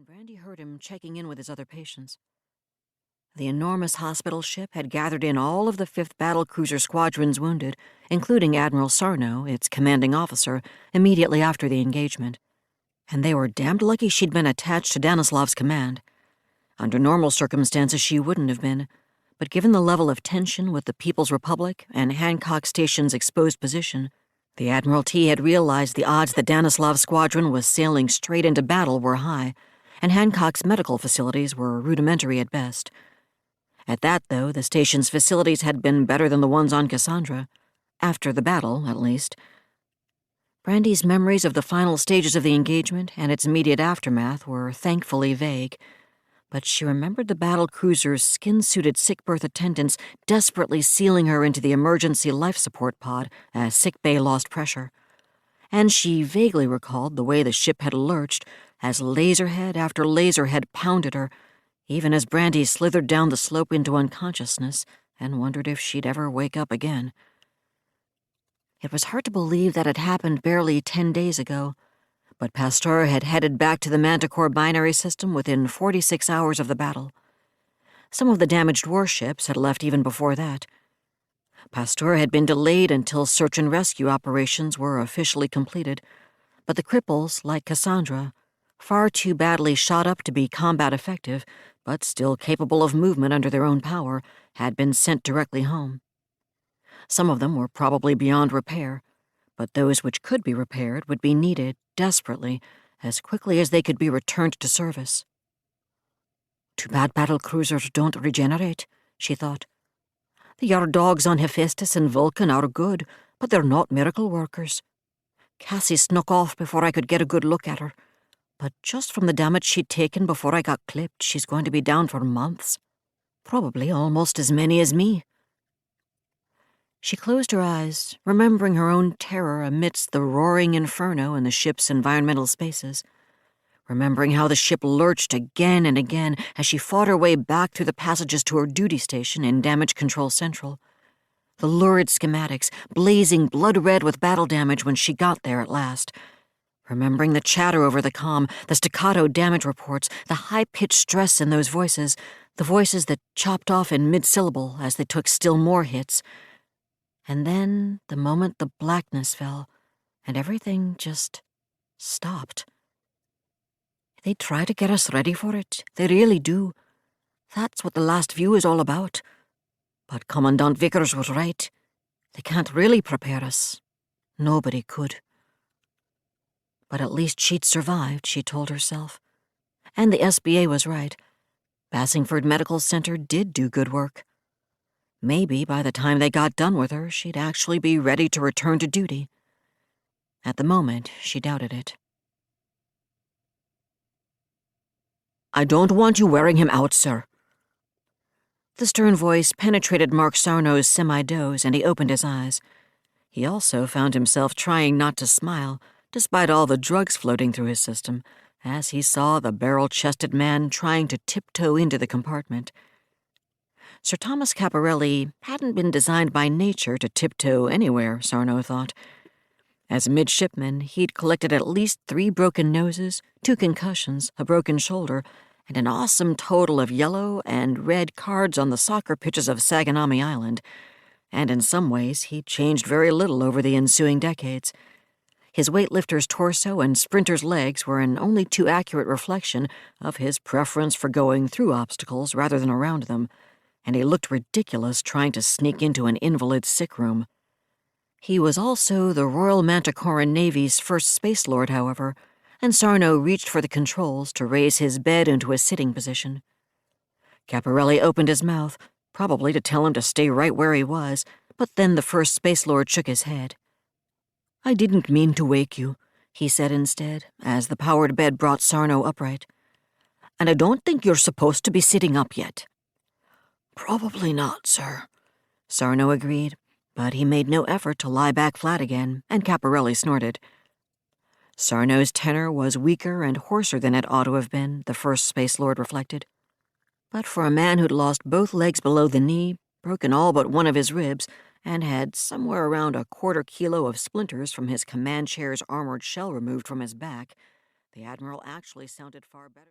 and Brandy heard him checking in with his other patients. The enormous hospital ship had gathered in all of the 5th Battle Cruiser Squadron's wounded, including Admiral Sarno, its commanding officer, immediately after the engagement. And they were damned lucky she'd been attached to Danislav's command. Under normal circumstances, she wouldn't have been, but given the level of tension with the People's Republic and Hancock Station's exposed position, the Admiralty had realized the odds that Danislav's squadron was sailing straight into battle were high, and Hancock's medical facilities were rudimentary at best. At that, though, the station's facilities had been better than the ones on Cassandra, after the battle, at least. Brandy's memories of the final stages of the engagement and its immediate aftermath were thankfully vague, but she remembered the battle cruiser's skin-suited sick berth attendants desperately sealing her into the emergency life support pod as sickbay lost pressure. And she vaguely recalled the way the ship had lurched as laserhead after laserhead pounded her, even as Brandy slithered down the slope into unconsciousness and wondered if she'd ever wake up again. It was hard to believe that had happened barely 10 days ago, but Pasteur had headed back to the Manticore binary system within 46 hours of the battle. Some of the damaged warships had left even before that. Pasteur had been delayed until search and rescue operations were officially completed, but the cripples, like Cassandra, far too badly shot up to be combat effective, but still capable of movement under their own power, had been sent directly home. Some of them were probably beyond repair, but those which could be repaired would be needed desperately, as quickly as they could be returned to service. Too bad battle cruisers don't regenerate, she thought. The yard dogs on Hephaestus and Vulcan are good, but they're not miracle workers. Cassie snuck off before I could get a good look at her, but just from the damage she'd taken before I got clipped, she's going to be down for months. Probably almost as many as me. She closed her eyes, remembering her own terror amidst the roaring inferno in the ship's environmental spaces, remembering how the ship lurched again and again as she fought her way back through the passages to her duty station in Damage Control Central. The lurid schematics, blazing blood-red with battle damage when she got there at last. Remembering the chatter over the comm, the staccato damage reports, the high-pitched stress in those voices, the voices that chopped off in mid-syllable as they took still more hits. And then, the moment the blackness fell, and everything just stopped. They try to get us ready for it. They really do. That's what the last view is all about. But Commandant Vickers was right. They can't really prepare us. Nobody could. But at least she'd survived, she told herself. And the SBA was right. Bassingford Medical Center did do good work. Maybe by the time they got done with her, she'd actually be ready to return to duty. At the moment, she doubted it. I don't want you wearing him out, sir. The stern voice penetrated Mark Sarno's semi-doze, and he opened his eyes. He also found himself trying not to smile, despite all the drugs floating through his system, as he saw the barrel-chested man trying to tiptoe into the compartment. Sir Thomas Caporelli hadn't been designed by nature to tiptoe anywhere, Sarno thought. As a midshipman, he'd collected at least 3 broken noses, 2 concussions, a broken shoulder, and an awesome total of yellow and red cards on the soccer pitches of Saganami Island, and in some ways he'd changed very little over the ensuing decades. His weightlifter's torso and sprinter's legs were an only too accurate reflection of his preference for going through obstacles rather than around them, and he looked ridiculous trying to sneak into an invalid's sick room. He was also the Royal Manticoran Navy's first Space Lord, however, and Sarno reached for the controls to raise his bed into a sitting position. Caporelli opened his mouth, probably to tell him to stay right where he was, but then the first Space Lord shook his head. I didn't mean to wake you, he said instead, as the powered bed brought Sarno upright. And I don't think you're supposed to be sitting up yet. Probably not, sir, Sarno agreed, but he made no effort to lie back flat again, and Caporelli snorted. Sarno's tenor was weaker and hoarser than it ought to have been, the first Space Lord reflected. But for a man who'd lost both legs below the knee, broken all but one of his ribs, and had somewhere around a quarter kilo of splinters from his command chair's armored shell removed from his back, the Admiral actually sounded far better.